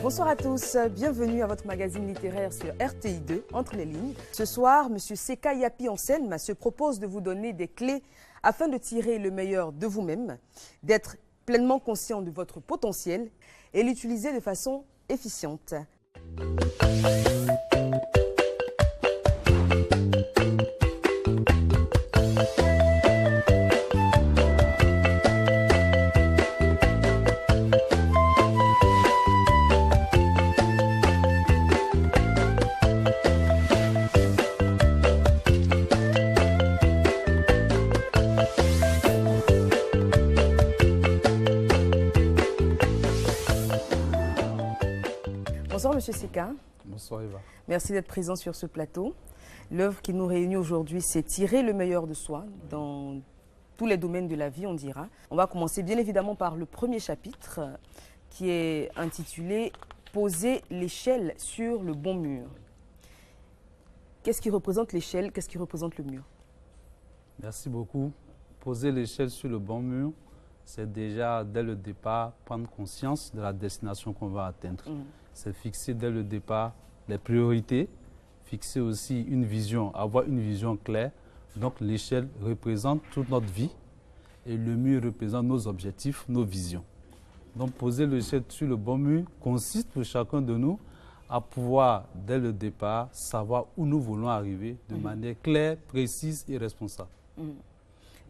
Bonsoir à tous, bienvenue à votre magazine littéraire sur RTI2, Entre les lignes. Ce soir, M. Seka Yapi Anselme se propose de vous donner des clés afin de tirer le meilleur de vous-même, d'être pleinement conscient de votre potentiel et l'utiliser de façon efficiente. Bonsoir Monsieur Seka. Bonsoir Eva. Merci d'être présent sur ce plateau. L'œuvre qui nous réunit aujourd'hui, c'est tirer le meilleur de soi dans tous les domaines de la vie, on dira. On va commencer bien évidemment par le premier chapitre qui est intitulé « Poser l'échelle sur le bon mur ». Qu'est-ce qui représente l'échelle? Qu'est-ce qui représente le mur? Merci beaucoup. Poser l'échelle sur le bon mur, c'est déjà dès le départ prendre conscience de la destination qu'on va atteindre. C'est fixer dès le départ les priorités, fixer aussi une vision, avoir une vision claire. Donc l'échelle représente toute notre vie et le mur représente nos objectifs, nos visions. Donc poser l'échelle sur le bon mur consiste pour chacun de nous à pouvoir dès le départ savoir où nous voulons arriver de manière claire, précise et responsable.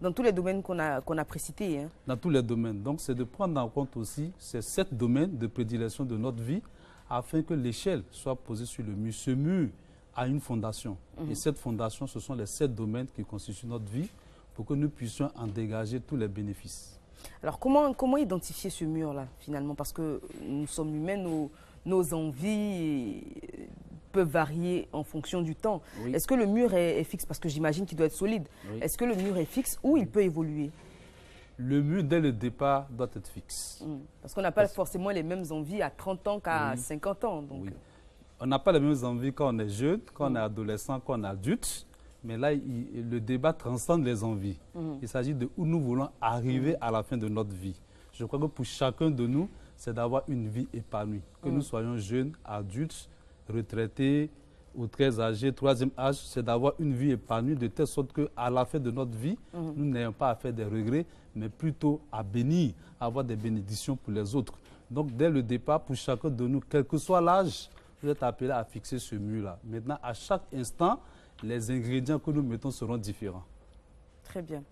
Dans tous les domaines qu'on a précités. Hein. Dans tous les domaines. Donc c'est de prendre en compte aussi ces 7 domaines de prédilection de notre vie afin que l'échelle soit posée sur le mur. Ce mur a une fondation. Et cette fondation, ce sont les 7 domaines qui constituent notre vie pour que nous puissions en dégager tous les bénéfices. Alors comment identifier ce mur-là finalement? Parce que nous sommes humains, nos envies peuvent varier en fonction du temps. Oui. Est-ce que le mur est fixe? Parce que j'imagine qu'il doit être solide. Oui. Est-ce que le mur est fixe ou il peut évoluer? Le mur, dès le départ, doit être fixe. Parce qu'on n'a pas forcément les mêmes envies à 30 ans qu'à 50 ans. Donc. Oui. On n'a pas les mêmes envies quand on est jeune, quand on est adolescent, quand on est adulte. Mais là, le débat transcende les envies. Il s'agit de où nous voulons arriver à la fin de notre vie. Je crois que pour chacun de nous, c'est d'avoir une vie épanouie. Que nous soyons jeunes, adultes, retraités ou très âgés, troisième âge, c'est d'avoir une vie épanouie de telle sorte qu'à la fin de notre vie, nous n'ayons pas à faire des regrets, mais plutôt à bénir, à avoir des bénédictions pour les autres. Donc, dès le départ, pour chacun de nous, quel que soit l'âge, vous êtes appelé à fixer ce mur-là. Maintenant, à chaque instant, les ingrédients que nous mettons seront différents. Très bien.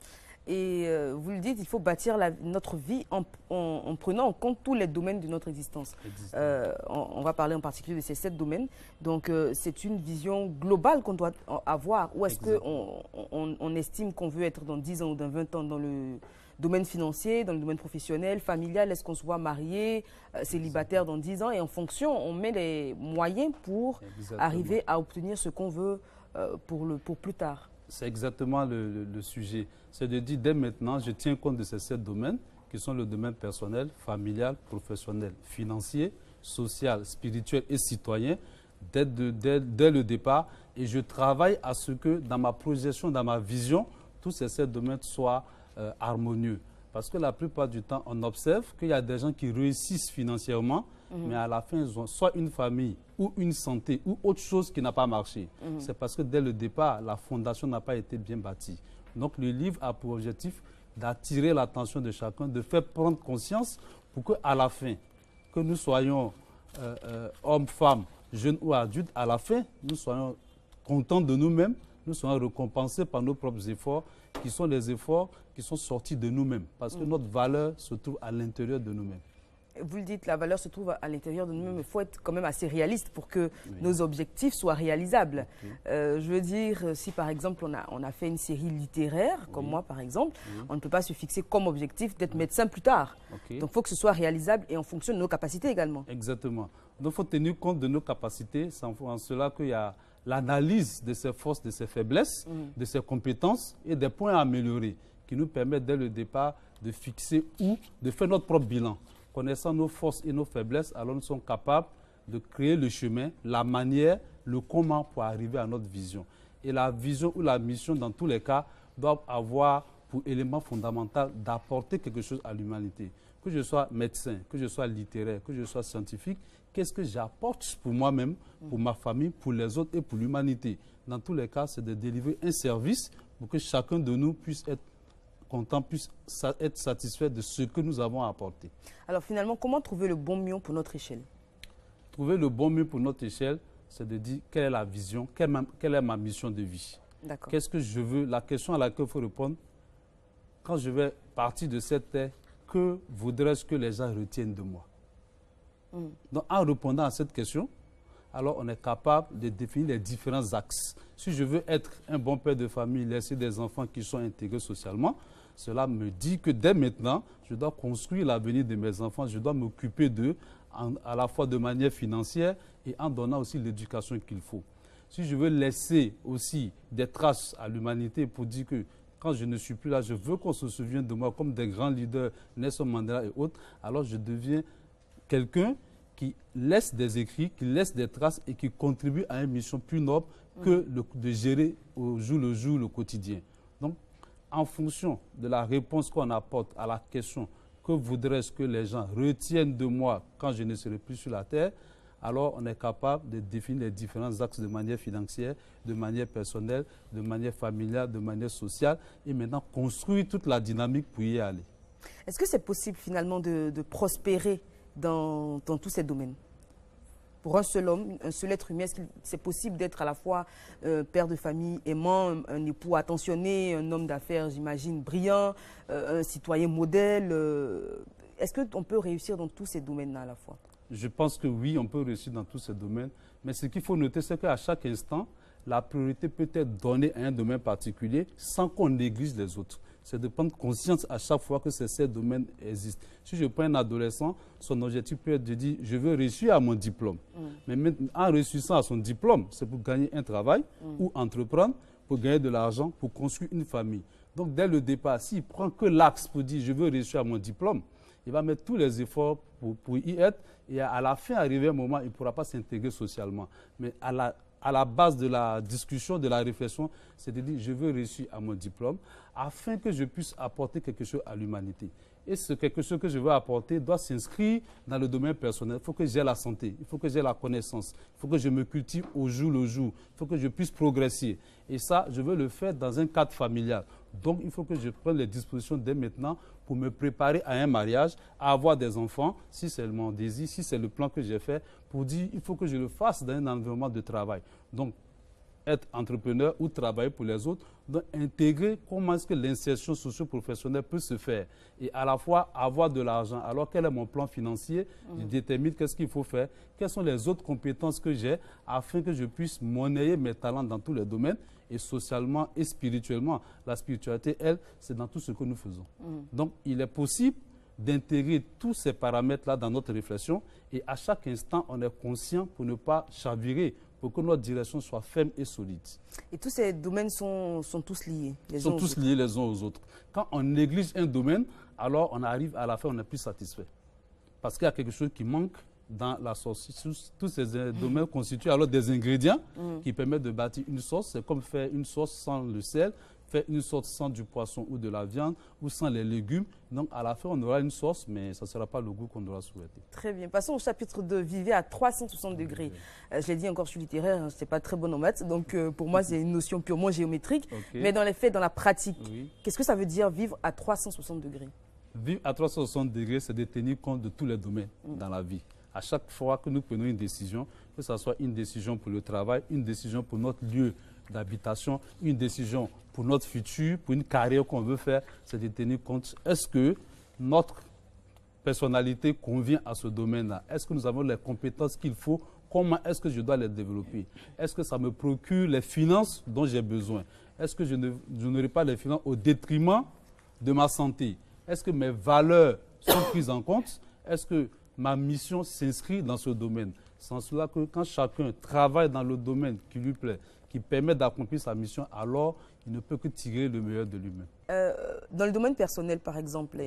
Et vous le dites, il faut bâtir notre vie en prenant en compte tous les domaines de notre existence. On va parler en particulier de ces 7 domaines. Donc, c'est une vision globale qu'on doit avoir. Ou est-ce qu'on estime qu'on veut être dans 10 ans ou dans 20 ans dans le domaine financier, dans le domaine professionnel, familial? Est-ce qu'on se voit marié, célibataire dans 10 ans? Et en fonction, on met les moyens pour arriver à obtenir ce qu'on veut pour plus tard. C'est exactement le sujet. C'est de dire dès maintenant, je tiens compte de ces 7 domaines qui sont le domaine personnel, familial, professionnel, financier, social, spirituel et citoyen dès le départ. Et je travaille à ce que dans ma projection, dans ma vision, tous ces 7 domaines soient harmonieux. Parce que la plupart du temps, on observe qu'il y a des gens qui réussissent financièrement, mais à la fin, ils ont soit une famille ou une santé ou autre chose qui n'a pas marché. C'est parce que dès le départ, la fondation n'a pas été bien bâtie. Donc le livre a pour objectif d'attirer l'attention de chacun, de faire prendre conscience pour qu'à la fin, que nous soyons hommes, femmes, jeunes ou adultes, à la fin, nous soyons contents de nous-mêmes, nous serons récompensés par nos propres efforts, qui sont les efforts qui sont sortis de nous-mêmes. Parce que notre valeur se trouve à l'intérieur de nous-mêmes. Vous le dites, la valeur se trouve à l'intérieur de nous-mêmes. Il faut être quand même assez réaliste pour que nos objectifs soient réalisables. Je veux dire, si par exemple on a fait une série littéraire, comme moi par exemple, on ne peut pas se fixer comme objectif d'être médecin plus tard. Donc il faut que ce soit réalisable et en fonction de nos capacités également. Exactement. Donc il faut tenir compte de nos capacités. C'est en cela qu'il y a l'analyse de ses forces, de ses faiblesses, de ses compétences et des points à améliorer qui nous permettent dès le départ de fixer ou de faire notre propre bilan. Connaissant nos forces et nos faiblesses, alors nous sommes capables de créer le chemin, la manière, le comment pour arriver à notre vision. Et la vision ou la mission, dans tous les cas, doit avoir pour élément fondamental d'apporter quelque chose à l'humanité. Que je sois médecin, que je sois littéraire, que je sois scientifique, qu'est-ce que j'apporte pour moi-même, pour ma famille, pour les autres et pour l'humanité? Dans tous les cas, c'est de délivrer un service pour que chacun de nous puisse être content, puisse être satisfait de ce que nous avons apporté. Alors finalement, comment trouver le bon mieux pour notre échelle? Trouver le bon mieux pour notre échelle, c'est de dire quelle est la vision, quelle est ma mission de vie. Qu'est-ce que je veux? La question à laquelle il faut répondre, quand je vais partir de cette terre, que voudrais-je que les gens retiennent de moi? Donc en répondant à cette question, alors on est capable de définir les différents axes. Si je veux être un bon père de famille, laisser des enfants qui sont intégrés socialement, cela me dit que dès maintenant, je dois construire l'avenir de mes enfants, je dois m'occuper d'eux à la fois de manière financière et en donnant aussi l'éducation qu'il faut. Si je veux laisser aussi des traces à l'humanité pour dire que quand je ne suis plus là, je veux qu'on se souvienne de moi comme des grands leaders, Nelson Mandela et autres, alors je deviens quelqu'un qui laisse des écrits, qui laisse des traces et qui contribue à une mission plus noble que de gérer au jour le jour le quotidien. Donc, en fonction de la réponse qu'on apporte à la question « Que voudrais-je que les gens retiennent de moi quand je ne serai plus sur la terre ?» alors on est capable de définir les différents axes de manière financière, de manière personnelle, de manière familiale, de manière sociale et maintenant construire toute la dynamique pour y aller. Est-ce que c'est possible finalement de prospérer dans tous ces domaines? Pour un seul homme, un seul être humain, est-ce que c'est possible d'être à la fois père de famille, aimant, un époux attentionné, un homme d'affaires, j'imagine, brillant, un citoyen modèle? Est-ce qu'on peut réussir dans tous ces domaines-là à la fois? Je pense que oui, on peut réussir dans tous ces domaines. Mais ce qu'il faut noter, c'est qu'à chaque instant, la priorité peut être donnée à un domaine particulier sans qu'on néglige les autres. C'est de prendre conscience à chaque fois que ces domaines existent. Si je prends un adolescent, son objectif peut être de dire « je veux réussir à mon diplôme ». Mais en réussissant à son diplôme, c'est pour gagner un travail ou entreprendre, pour gagner de l'argent, pour construire une famille. Donc dès le départ, s'il prend que l'axe pour dire « je veux réussir à mon diplôme », il va mettre tous les efforts pour y être et à la fin, arriver un moment, il ne pourra pas s'intégrer socialement. Mais à la base de la discussion, de la réflexion, c'est de dire je veux réussir à mon diplôme afin que je puisse apporter quelque chose à l'humanité. Et ce quelque chose que je veux apporter doit s'inscrire dans le domaine personnel. Il faut que j'ai la santé, il faut que j'ai la connaissance, il faut que je me cultive au jour le jour, il faut que je puisse progresser. Et ça, je veux le faire dans un cadre familial. Donc, il faut que je prenne les dispositions dès maintenant pour me préparer à un mariage, à avoir des enfants, si c'est mon désir, si c'est le plan que j'ai fait, pour dire il faut que je le fasse dans un environnement de travail. Donc, être entrepreneur ou travailler pour les autres, donc intégrer comment est-ce que l'insertion socio-professionnelle peut se faire et à la fois avoir de l'argent. Alors quel est mon plan financier? Je détermine qu'est-ce qu'il faut faire, quelles sont les autres compétences que j'ai afin que je puisse monnayer mes talents dans tous les domaines et socialement et spirituellement. La spiritualité, elle, c'est dans tout ce que nous faisons. Donc il est possible d'intégrer tous ces paramètres-là dans notre réflexion et à chaque instant, on est conscient pour ne pas chavirer, pour que notre direction soit ferme et solide. Et tous ces domaines sont tous liés Ils sont tous liés les uns aux autres. Quand on néglige un domaine, alors on arrive à la fin, on n'est plus satisfait. Parce qu'il y a quelque chose qui manque dans la sauce. Tous ces domaines constituent alors des ingrédients qui permettent de bâtir une sauce. C'est comme faire une sauce sans le sel, faire une sauce sans du poisson ou de la viande ou sans les légumes. Donc à la fin, on aura une sauce, mais ça ne sera pas le goût qu'on aura souhaité. Très bien. Passons au chapitre 2, vivez à 360 degrés. Je l'ai dit encore, je suis littéraire, je ne suis pas très bonne en maths, donc pour moi, c'est une notion purement géométrique. Mais dans les faits, dans la pratique, qu'est-ce que ça veut dire vivre à 360 degrés? Vivre à 360 degrés, c'est de tenir compte de tous les domaines dans la vie. À chaque fois que nous prenons une décision, que ce soit une décision pour le travail, une décision pour notre lieu d'habitation, une décision pour notre futur, pour une carrière qu'on veut faire, c'est de tenir compte, est-ce que notre personnalité convient à ce domaine-là? Est-ce que nous avons les compétences qu'il faut? Comment est-ce que je dois les développer? Est-ce que ça me procure les finances dont j'ai besoin? Est-ce que je n'aurai pas les finances au détriment de ma santé? Est-ce que mes valeurs sont prises en compte? Est-ce que ma mission s'inscrit dans ce domaine? C'est en cela que quand chacun travaille dans le domaine qui lui plaît, qui permet d'accomplir sa mission, alors il ne peut que tirer le meilleur de lui-même. Dans le domaine personnel, par exemple,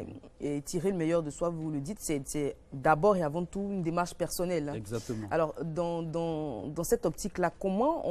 et tirer le meilleur de soi, vous le dites, c'est d'abord et avant tout une démarche personnelle. Hein. Exactement. Alors, dans cette optique-là, comment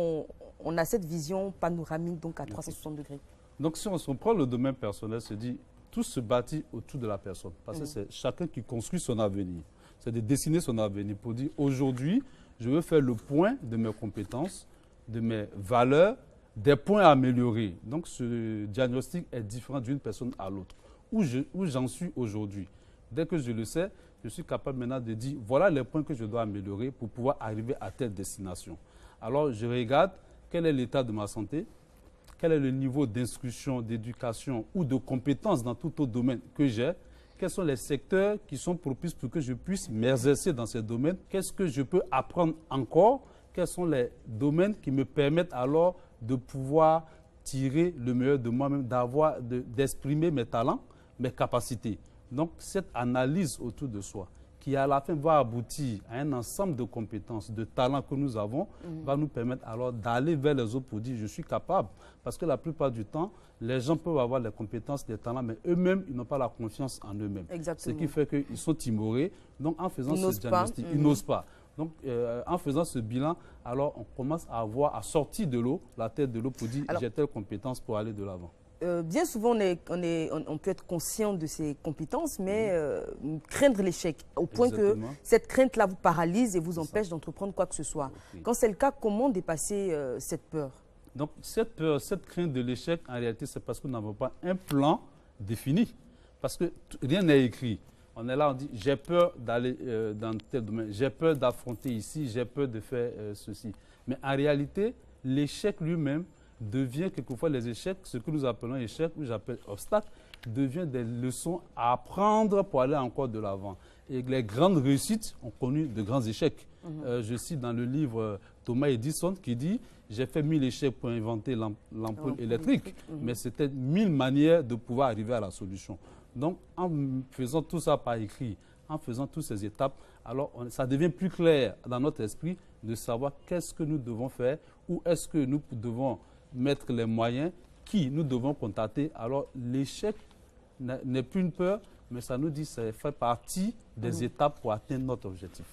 on a cette vision panoramique donc à 360 degrés? Donc, si on prend le domaine personnel, se dit, tout se bâtit autour de la personne. Parce que c'est chacun qui construit son avenir. C'est de dessiner son avenir pour dire, aujourd'hui, je veux faire le point de mes compétences, de mes valeurs, des points à améliorer. Donc, ce diagnostic est différent d'une personne à l'autre. Où j'en suis aujourd'hui. Dès que je le sais, je suis capable maintenant de dire, voilà les points que je dois améliorer pour pouvoir arriver à telle destination. Alors, je regarde quel est l'état de ma santé, quel est le niveau d'instruction, d'éducation ou de compétences dans tout autre domaine que j'ai, quels sont les secteurs qui sont propices pour que je puisse m'exercer dans ces domaines, qu'est-ce que je peux apprendre encore, quels sont les domaines qui me permettent alors de pouvoir tirer le meilleur de moi-même, d'exprimer mes talents, mes capacités. Donc, cette analyse autour de soi, qui à la fin va aboutir à un ensemble de compétences, de talents que nous avons, va nous permettre alors d'aller vers les autres pour dire je suis capable. Parce que la plupart du temps, les gens peuvent avoir les compétences, les talents, mais eux-mêmes, ils n'ont pas la confiance en eux-mêmes. Ce qui fait qu'ils sont timorés. Donc, en faisant ce diagnostic, ils n'osent pas. Donc, en faisant ce bilan, alors on commence à voir, à sortir de l'eau, la tête de l'eau pour dire j'ai telle compétence pour aller de l'avant. Bien souvent, on peut être conscient de ses compétences, mais craindre l'échec, au point que cette crainte-là vous paralyse et vous empêche d'entreprendre quoi que ce soit. Quand c'est le cas, comment dépasser cette peur? Donc, cette peur, cette crainte de l'échec, en réalité, c'est parce que nous n'avons pas un plan défini. Parce que rien n'est écrit. On est là, on dit, j'ai peur d'aller dans tel domaine, j'ai peur d'affronter ici, j'ai peur de faire ceci. Mais en réalité, l'échec lui-même devient quelquefois les échecs, ce que nous appelons échecs, ou j'appelle obstacles, devient des leçons à apprendre pour aller encore de l'avant. Et les grandes réussites ont connu de grands échecs. Je cite dans le livre Thomas Edison qui dit « J'ai fait 1000 échecs pour inventer l'ampoule électrique, mais c'était 1000 manières de pouvoir arriver à la solution. » Donc, en faisant tout ça par écrit, en faisant toutes ces étapes, alors ça devient plus clair dans notre esprit de savoir qu'est-ce que nous devons faire, où est-ce que nous devons mettre les moyens, qui nous devons contacter. Alors, l'échec n'est plus une peur, mais ça nous dit que ça fait partie des étapes pour atteindre notre objectif.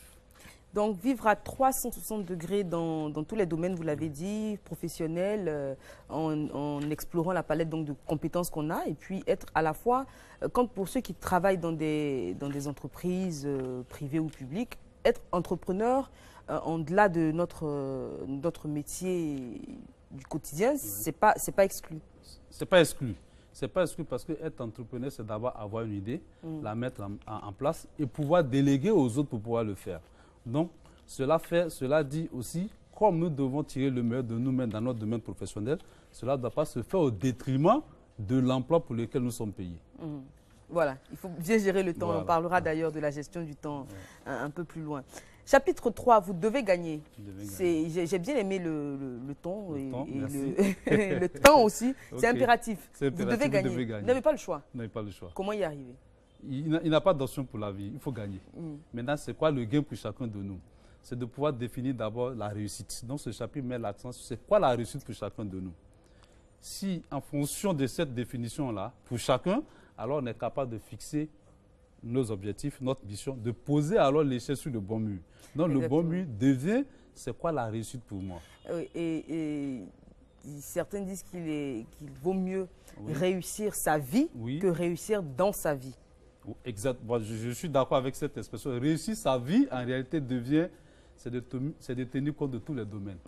Donc, vivre à 360 degrés dans tous les domaines, vous l'avez dit, professionnels, en explorant la palette donc, de compétences qu'on a, et puis être à la fois, comme pour ceux qui travaillent dans des entreprises privées ou publiques, être entrepreneur en-delà de notre métier du quotidien, c'est pas exclu. C'est pas exclu. C'est pas exclu parce que être entrepreneur, c'est d'abord avoir une idée, la mettre en place et pouvoir déléguer aux autres pour pouvoir le faire. Donc, cela dit aussi, comme nous devons tirer le meilleur de nous-mêmes dans notre domaine professionnel, cela ne doit pas se faire au détriment de l'emploi pour lequel nous sommes payés. Voilà, il faut bien gérer le temps. Voilà. On parlera d'ailleurs de la gestion du temps un peu plus loin. Chapitre 3, vous devez gagner. J'ai bien aimé le ton et le temps aussi. Okay. C'est impératif. Vous devez gagner. Vous n'avez pas le choix. Vous n'avez pas le choix. Comment y arriver? Il n'a pas d'option pour la vie. Il faut gagner. Maintenant, c'est quoi le gain pour chacun de nous? C'est de pouvoir définir d'abord la réussite. Donc, ce chapitre met l'accent sur c'est quoi la réussite pour chacun de nous. Si, en fonction de cette définition-là, pour chacun, alors on est capable de fixer nos objectifs, notre mission, de poser alors l'échelle sur le bon mur. Donc, le bon mur devient, c'est quoi la réussite pour moi? Et certains disent qu'il vaut mieux réussir sa vie que réussir dans sa vie. Exact. Bon, je suis d'accord avec cette expression. Réussir sa vie, en réalité, c'est de tenir compte de tous les domaines.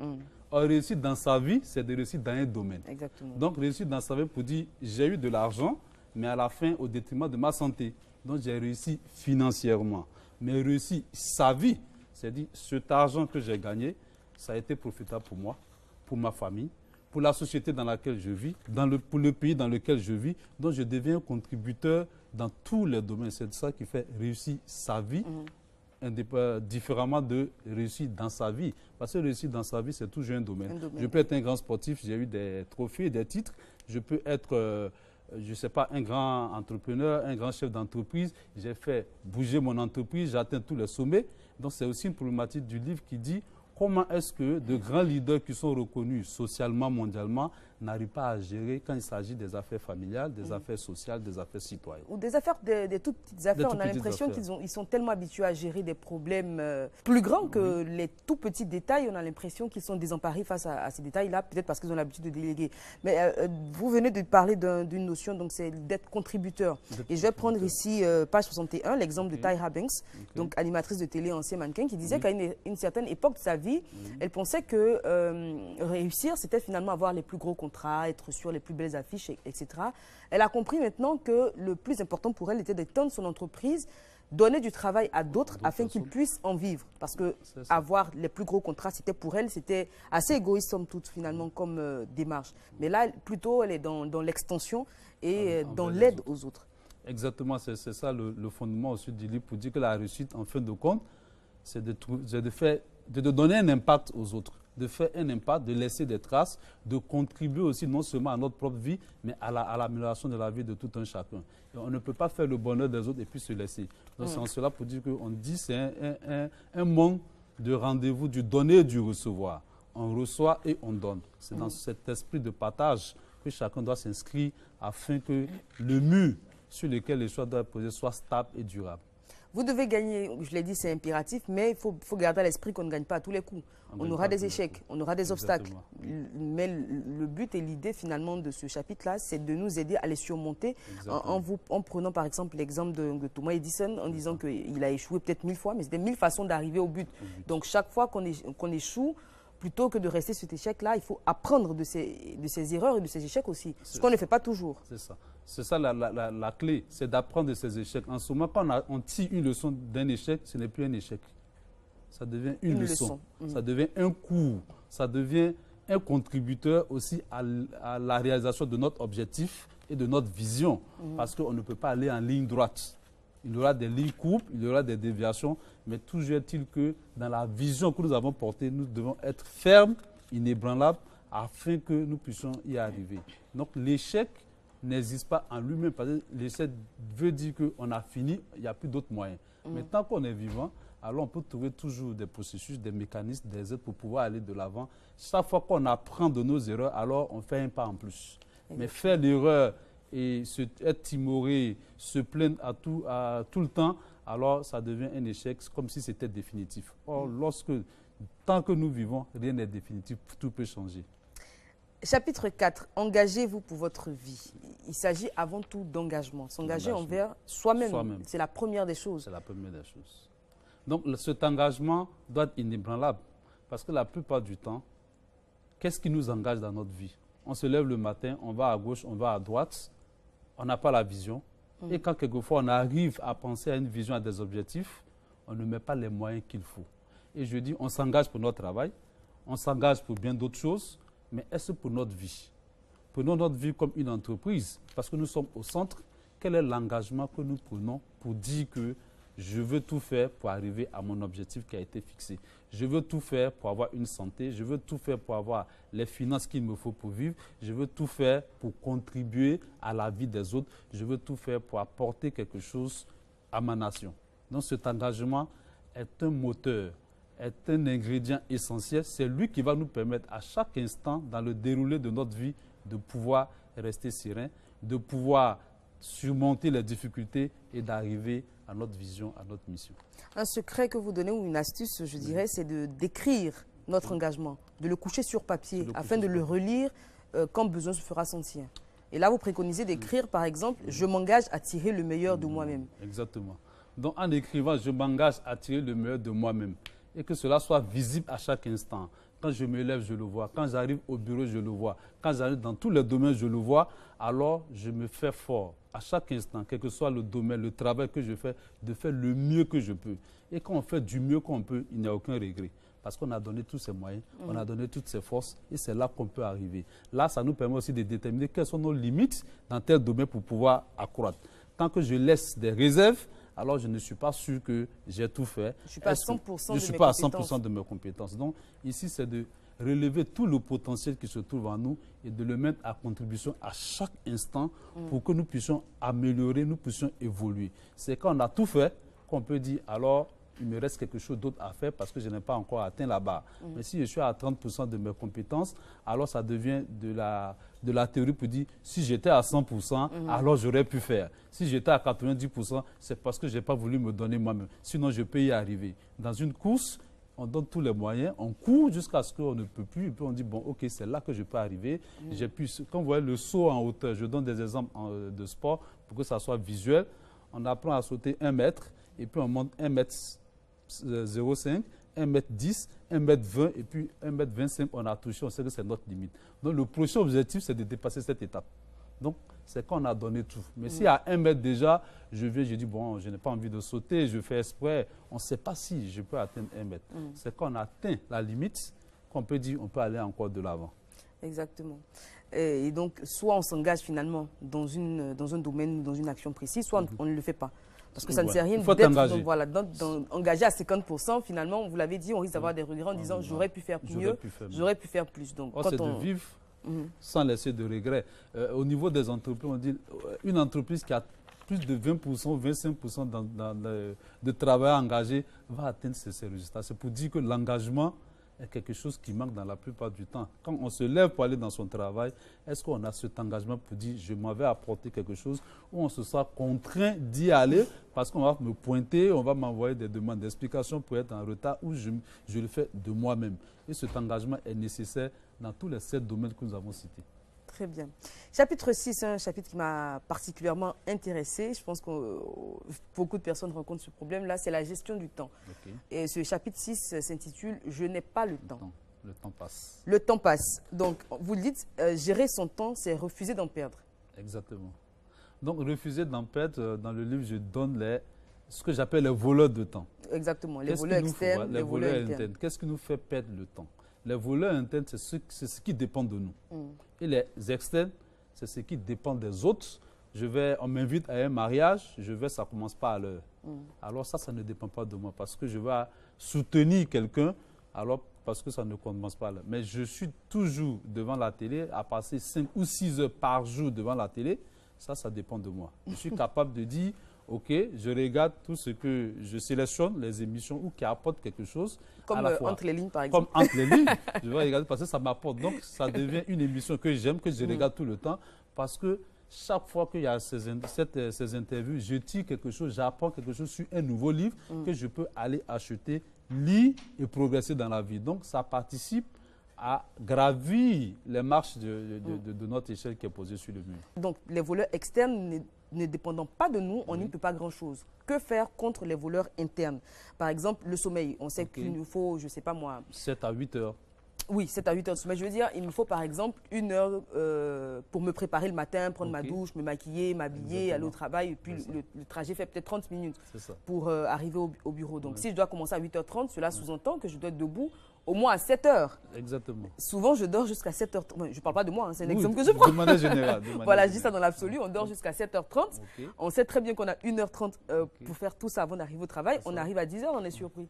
Or, réussir dans sa vie, c'est de réussir dans un domaine. Exactement. Donc, réussir dans sa vie pour dire, j'ai eu de l'argent, mais à la fin, au détriment de ma santé. Donc, j'ai réussi financièrement. Mais réussir sa vie, c'est-à-dire, cet argent que j'ai gagné, ça a été profitable pour moi, pour ma famille, pour la société dans laquelle je vis, pour le pays dans lequel je vis. Donc, je deviens un contributeur dans tous les domaines. C'est ça qui fait réussir sa vie, différemment de réussir dans sa vie. Parce que réussir dans sa vie, c'est toujours un domaine. Je peux être un grand sportif, j'ai eu des trophées, des titres. Je peux être, je ne sais pas, un grand entrepreneur, un grand chef d'entreprise. J'ai fait bouger mon entreprise, j'ai atteint tous les sommets. Donc, c'est aussi une problématique du livre qui dit comment est-ce que de grands leaders qui sont reconnus socialement, mondialement, n'arrivent pas à gérer quand il s'agit des affaires familiales, des affaires sociales, des affaires citoyennes. Ou des affaires, des toutes petites affaires. On a l'impression qu'ils sont tellement habitués à gérer des problèmes plus grands que les tout petits détails. On a l'impression qu'ils sont désemparés face à ces détails-là, peut-être parce qu'ils ont l'habitude de déléguer. Mais vous venez de parler d'une notion, donc c'est d'être contributeur. Et je vais prendre ici, page 61, l'exemple de Tyra Banks, donc animatrice de télé, ancien mannequin, qui disait qu'à une certaine époque de sa vie, elle pensait que réussir, c'était finalement avoir les plus gros contrats, être sur les plus belles affiches, etc. Elle a compris maintenant que le plus important pour elle était d'étendre son entreprise, donner du travail à d'autres afin qu'ils puissent en vivre. Parce que avoir les plus gros contrats, c'était pour elle, c'était assez égoïste somme toute finalement comme démarche. Mais là, plutôt, elle est dans l'extension et dans l'aide aux autres. Exactement, c'est ça le fondement aussi du livre pour dire que la réussite, en fin de compte, c'est de donner un impact aux autres, de faire un impact, de laisser des traces, de contribuer aussi non seulement à notre propre vie, mais à l'amélioration de la vie de tout un chacun. Et on ne peut pas faire le bonheur des autres et puis se laisser. Donc c'est en cela pour dire qu'on dit que c'est un monde de rendez-vous, du donner et du recevoir. On reçoit et on donne. C'est dans cet esprit de partage que chacun doit s'inscrire afin que le mur sur lequel les choix doivent être posés soit stable et durable. Vous devez gagner, je l'ai dit, c'est impératif, mais il faut garder à l'esprit qu'on ne gagne pas à tous les coups. On aura des échecs, on aura des obstacles. Mais le but et l'idée finalement de ce chapitre-là, c'est de nous aider à les surmonter en prenant par exemple l'exemple de Thomas Edison, en disant qu'il a échoué peut-être 1000 fois, mais c'était 1000 façons d'arriver au but. Donc chaque fois qu'on échoue, plutôt que de rester sur cet échec-là, il faut apprendre de ces erreurs et de ces échecs aussi, ce qu'on ne fait pas toujours. C'est ça. C'est ça la clé, c'est d'apprendre de ces échecs. En ce moment, quand on tire une leçon d'un échec, ce n'est plus un échec. Ça devient une leçon. Ça devient un cours. Ça devient un contributeur aussi à la réalisation de notre objectif et de notre vision. Parce qu'on ne peut pas aller en ligne droite. Il y aura des lignes courbes, il y aura des déviations, mais toujours est-il que dans la vision que nous avons portée, nous devons être fermes, inébranlables, afin que nous puissions y arriver. Donc l'échec n'existe pas en lui-même, parce que l'échec veut dire qu'on a fini, il n'y a plus d'autres moyens. Mais tant qu'on est vivant, alors on peut trouver toujours des processus, des mécanismes, des aides pour pouvoir aller de l'avant. Chaque fois qu'on apprend de nos erreurs, alors on fait un pas en plus. Mais faire l'erreur et être timoré, se plaindre à tout le temps, alors ça devient un échec comme si c'était définitif. Or, tant que nous vivons, rien n'est définitif, tout peut changer. Chapitre 4, engagez-vous pour votre vie. Il s'agit avant tout d'engagement. S'engager envers soi-même, c'est la première des choses. C'est la première des choses. Donc cet engagement doit être inébranlable. Parce que la plupart du temps, qu'est-ce qui nous engage dans notre vie? On se lève le matin, on va à gauche, on va à droite, on n'a pas la vision. Et quand quelquefois on arrive à penser à une vision, à des objectifs, on ne met pas les moyens qu'il faut. Et je dis, on s'engage pour notre travail, on s'engage pour bien d'autres choses, mais est-ce pour notre vie? Prenons notre vie comme une entreprise, parce que nous sommes au centre. Quel est l'engagement que nous prenons pour dire que je veux tout faire pour arriver à mon objectif qui a été fixé? Je veux tout faire pour avoir une santé, je veux tout faire pour avoir les finances qu'il me faut pour vivre, je veux tout faire pour contribuer à la vie des autres, je veux tout faire pour apporter quelque chose à ma nation. Donc cet engagement est un moteur, est un ingrédient essentiel. C'est lui qui va nous permettre à chaque instant, dans le déroulé de notre vie, de pouvoir rester serein, de pouvoir surmonter les difficultés et d'arriver à notre vision, à notre mission. Un secret que vous donnez ou une astuce, je dirais, c'est d'écrire notre engagement, de le coucher sur papier afin de le relire quand besoin se fera sentir. Et là, vous préconisez d'écrire, par exemple, je m'engage à tirer le meilleur de moi-même. Exactement. Donc, en écrivant, je m'engage à tirer le meilleur de moi-même et que cela soit visible à chaque instant. Quand je me lève, je le vois. Quand j'arrive au bureau, je le vois. Quand j'arrive dans tous les domaines, je le vois. Alors, je me fais fort à chaque instant, quel que soit le domaine, le travail que je fais, de faire le mieux que je peux. Et quand on fait du mieux qu'on peut, il n'y a aucun regret. parce qu'on a donné tous ces moyens, on a donné toutes ces forces, et c'est là qu'on peut arriver. Là, ça nous permet aussi de déterminer quelles sont nos limites dans tel domaine pour pouvoir accroître. Tant que je laisse des réserves, alors je ne suis pas sûr que j'ai tout fait. Je ne suis pas à 100% de mes compétences. Je ne suis pas à 100% de mes compétences. Donc, ici, c'est de relever tout le potentiel qui se trouve en nous et de le mettre à contribution à chaque instant pour que nous puissions améliorer, nous puissions évoluer. C'est quand on a tout fait qu'on peut dire, alors, il me reste quelque chose d'autre à faire parce que je n'ai pas encore atteint la barre. Mais si je suis à 30% de mes compétences, alors ça devient de la théorie pour dire, si j'étais à 100%, alors j'aurais pu faire. Si j'étais à 90%, c'est parce que je n'ai pas voulu me donner moi-même. Sinon, je peux y arriver. Dans une course, on donne tous les moyens, on court jusqu'à ce qu'on ne peut plus, et puis on dit, bon, ok, c'est là que je peux arriver. Quand vous voyez le saut en hauteur, je donne des exemples de sport pour que ça soit visuel. On apprend à sauter 1 mètre, et puis on monte 1 mètre 0,5, 1 mètre 10, 1 mètre 20, et puis 1 mètre 25, on a touché, on sait que c'est notre limite. Donc le prochain objectif, c'est de dépasser cette étape. Donc, c'est qu'on a donné tout. Mais si à 1 mètre déjà, je dis, bon, je n'ai pas envie de sauter, je fais exprès, on ne sait pas si je peux atteindre 1 mètre. C'est qu'on atteint la limite qu'on peut dire, on peut aller encore de l'avant. Exactement. Et donc, soit on s'engage finalement dans un domaine, dans une action précise, soit on ne le fait pas. Parce que ça ne sert à rien d'être voilà, engagé à 50%. Finalement, vous l'avez dit, on risque d'avoir des regrets en disant j'aurais pu faire mieux, j'aurais pu faire plus. Donc, c'est de vivre sans laisser de regrets. Au niveau des entreprises, on dit une entreprise qui a plus de 20%, 25% de travail engagé va atteindre ces résultats. C'est pour dire que l'engagement est quelque chose qui manque dans la plupart du temps. Quand on se lève pour aller dans son travail, est-ce qu'on a cet engagement pour dire je m'en vais apporter quelque chose, ou on se sent contraint d'y aller parce qu'on va me pointer, on va m'envoyer des demandes d'explication pour être en retard, ou je le fais de moi-même. Et cet engagement est nécessaire dans tous les 7 domaines que nous avons cités. Très bien. Chapitre 6, c'est un chapitre qui m'a particulièrement intéressé. Je pense que beaucoup de personnes rencontrent ce problème-là. C'est la gestion du temps. Okay. Et ce chapitre 6 s'intitule « Je n'ai pas le temps ». Le temps passe. Le temps passe. Donc, vous le dites, gérer son temps, c'est refuser d'en perdre. Exactement. Donc, refuser d'en perdre, dans le livre, je donne ce que j'appelle les voleurs de temps. Exactement. Les voleurs externes, les voleurs internes. Qu'est-ce qui nous fait perdre le temps? Les voleurs internes, c'est ce qui dépend de nous. Et les externes, c'est ce qui dépend des autres. On m'invite à un mariage, ça ne commence pas à l'heure. Alors ça ne dépend pas de moi parce que je vais soutenir quelqu'un, alors parce que ça ne commence pas à l'heure. Mais je suis toujours devant la télé, à passer 5 ou 6 heures par jour devant la télé, ça dépend de moi. Je suis capable de dire, ok, je regarde tout ce que je sélectionne, les émissions ou qui apportent quelque chose. Comme Entre les lignes, par exemple. Comme Entre les lignes, je vais regarder parce que ça m'apporte. Donc, ça devient une émission que j'aime, que je regarde tout le temps. Parce que chaque fois qu'il y a ces interviews, je tire quelque chose, j'apprends quelque chose sur un nouveau livre que je peux aller acheter, lire et progresser dans la vie. Donc, ça participe à gravir les marches de notre échelle qui est posée sur le mur. Donc, les voleurs externes ne dépendant pas de nous, on n'y peut pas grand-chose. Que faire contre les voleurs internes? Par exemple, le sommeil. On sait qu'il nous faut, je ne sais pas moi... 7 à 8 heures. Oui, 7 à 8 heures de sommeil. Je veux dire, il me faut par exemple 1 heure pour me préparer le matin, prendre ma douche, me maquiller, m'habiller, aller au travail. Et puis le trajet fait peut-être 30 minutes pour arriver au bureau. Donc si je dois commencer à 8h30, cela sous-entend que je dois être debout au moins à 7 heures. Exactement. Souvent, je dors jusqu'à 7h30. Je ne parle pas de moi, hein, c'est un exemple que je prends. De manière générale. Voilà, je dis ça dans l'absolu. On dort jusqu'à 7h30. On sait très bien qu'on a 1h30 pour faire tout ça avant d'arriver au travail. On arrive à 10h, on est surpris.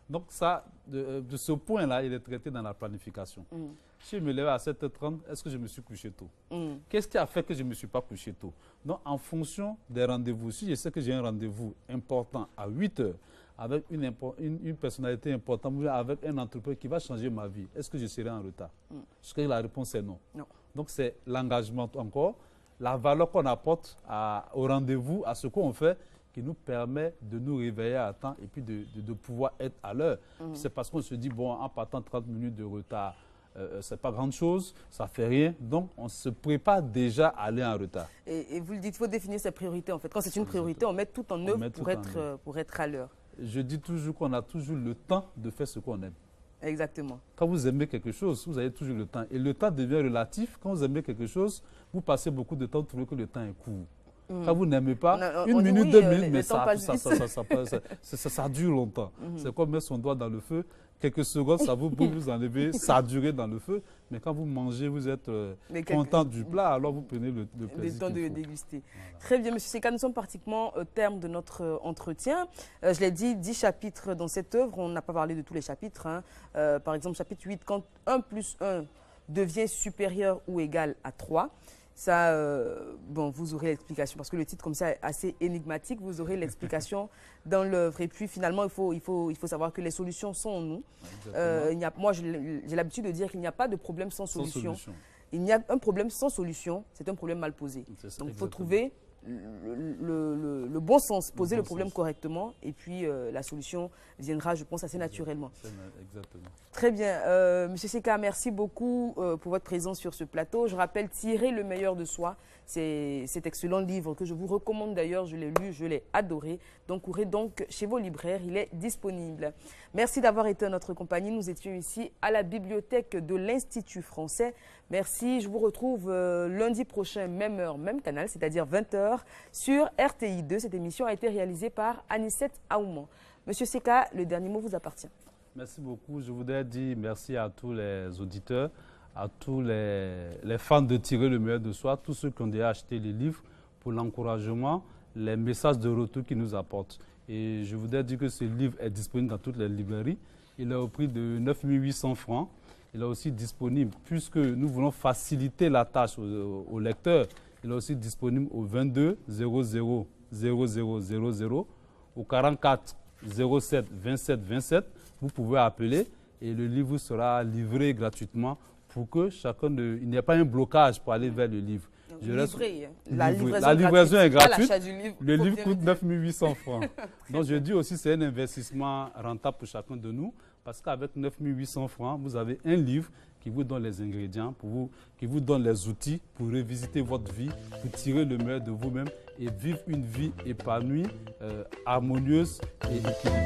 Donc ça, de ce point-là, il est traité dans la planification. Si je me lève à 7h30, est-ce que je me suis couché tôt? Qu'est-ce qui a fait que je ne me suis pas couché tôt? Donc, en fonction des rendez-vous, si je sais que j'ai un rendez-vous important à 8h, avec une personnalité importante, avec un entrepreneur qui va changer ma vie, est-ce que je serai en retard? Parce que la réponse est non. Donc, c'est l'engagement encore, la valeur qu'on apporte au rendez-vous, à ce qu'on fait, qui nous permet de nous réveiller à temps et puis de pouvoir être à l'heure. C'est parce qu'on se dit, bon, en partant 30 minutes de retard, ce n'est pas grand chose, ça ne fait rien. Donc, on se prépare déjà à aller en retard. Et vous le dites, il faut définir ses priorités. En fait, quand c'est une priorité, on met tout en œuvre pour être à l'heure. Je dis toujours qu'on a toujours le temps de faire ce qu'on aime. Exactement. Quand vous aimez quelque chose, vous avez toujours le temps. Et le temps devient relatif. Quand vous aimez quelque chose, vous passez beaucoup de temps, vous trouvez que le temps est court. Quand vous n'aimez pas, une minute, 2 minutes, mais ça dure longtemps. C'est comme mettre son doigt dans le feu. quelques secondes, ça vous brûle, vous enlevez, ça duré dans le feu. Mais quand vous mangez, vous êtes content du plat, alors vous prenez le plaisir. Le temps de déguster. Voilà. Très bien, Monsieur Seka, nous sommes pratiquement au terme de notre entretien. Je l'ai dit, 10 chapitres dans cette œuvre. On n'a pas parlé de tous les chapitres. Hein. Par exemple, chapitre 8, quand 1 plus 1 devient supérieur ou égal à 3. Ça, bon, vous aurez l'explication, parce que le titre comme ça est assez énigmatique, vous aurez l'explication dans l'œuvre. Et puis finalement, il faut savoir que les solutions sont en nous. Moi, j'ai l'habitude de dire qu'il n'y a pas de problème sans solution. Il y a un problème sans solution, c'est un problème mal posé. Donc il faut trouver le bon sens, poser le problème correctement, et puis la solution viendra, je pense, assez naturellement. Exactement. Très bien. Monsieur Seka, merci beaucoup pour votre présence sur ce plateau. Je rappelle, Tirer le meilleur de soi, c'est cet excellent livre que je vous recommande d'ailleurs. Je l'ai lu, je l'ai adoré. Donc, courez donc chez vos libraires, il est disponible. Merci d'avoir été en notre compagnie. Nous étions ici à la bibliothèque de l'Institut français. Merci. Je vous retrouve lundi prochain, même heure, même canal, c'est-à-dire 20 h sur RTI 2. Cette émission a été réalisée par Anicette Aouman. Monsieur Seka, le dernier mot vous appartient. Merci beaucoup. Je voudrais dire merci à tous les auditeurs, à tous les fans de Tirer le meilleur de soi, tous ceux qui ont déjà acheté les livres, pour l'encouragement, les messages de retour qu'ils nous apportent. Et je voudrais dire que ce livre est disponible dans toutes les librairies. Il est au prix de 9 800 francs. Il est aussi disponible, puisque nous voulons faciliter la tâche aux lecteurs, il est aussi disponible au 22 00 0000, au 44 07 27 27. Vous pouvez appeler et le livre vous sera livré gratuitement pour que chacun il n'y ait pas un blocage pour aller vers le livre. La livraison est gratuite. Le livre coûte 9 800 francs. Donc je dis aussi que c'est un investissement rentable pour chacun de nous, parce qu'avec 9 800 francs, vous avez un livre qui vous donne les ingrédients, qui vous donne les outils pour revisiter votre vie, pour tirer le meilleur de vous-même et vivre une vie épanouie, harmonieuse et équilibrée.